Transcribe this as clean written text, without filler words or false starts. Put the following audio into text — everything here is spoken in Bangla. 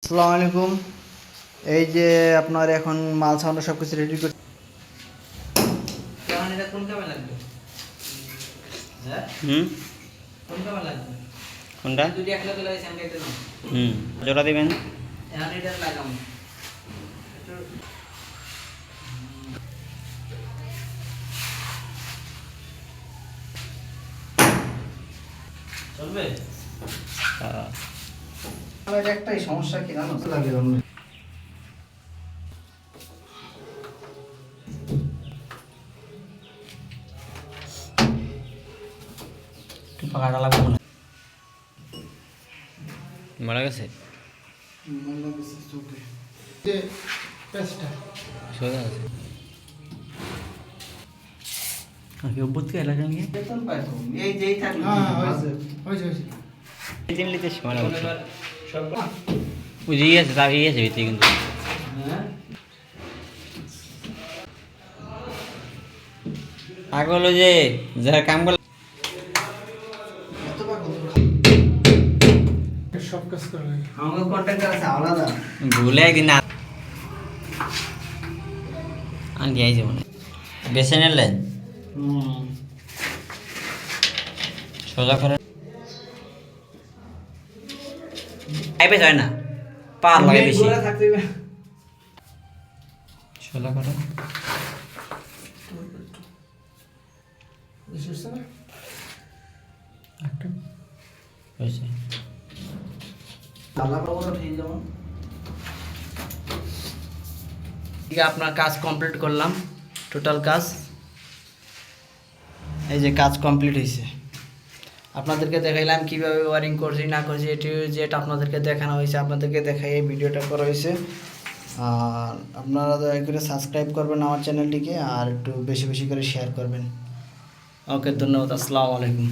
আসসালামু আলাইকুম। এই যে আপনার এখন মাল সাউন্ড সব কিছু রেডি করতে এটা কোন কামে লাগবে? হ্যাঁ কোন কামে লাগবে? কোনটা যদি একলা তো লাগাইছি আমি কেটে দাও। জোড়া দিবেন। এখন এটা লাগাম। চলবে? আমার একটাই সমস্যা কি জানো লাগে অন্য একটু পাকাটা লাগবে না। মারা গেছে যে পেস্টটা সোজা আছে। কি অভ্যুত কে লাগা নিয়ে? বেতন পাই তো এই যেই থাকবে হয়েছে তিন লিতে সমান আছে। এবার সব বুঝি আছে তা এই আছে ভিতরে কিন্তু হ্যাঁ আগে হলো যে যারা কাম করে এত পাগল সব কাজ করা লাগে। আমার কন্ট্রাক্টর আছে আলাদা ভুলে একদিন আনটি আইছে মনে বেছে নিলেন সোজা করে আইবে যায় না পার লাগে বেশি গোড়া থাকতে সোজা করে বেশি হচ্ছে না? একটা হয়েছে আলাদা বড় ঠিক যেমন ঠিক আছে, আপনার কাজ কমপ্লিট করলাম। টোটাল কাজ এই যে কাজ কমপ্লিট হয়েছে। আপনাদেরকে দেখাইলাম কিভাবে ওয়ারিং করছি না করছি, এটি যেটা আপনাদেরকে দেখানো হয়েছে আপনাদেরকে দেখাই এই ভিডিওটা করা হয়েছে। আর আপনারা দয়া করে সাবস্ক্রাইব করবেন আমার চ্যানেলটিকে আর একটু বেশি বেশি করে শেয়ার করবেন। ওকে, ধন্যবাদ। আসসালামু আলাইকুম।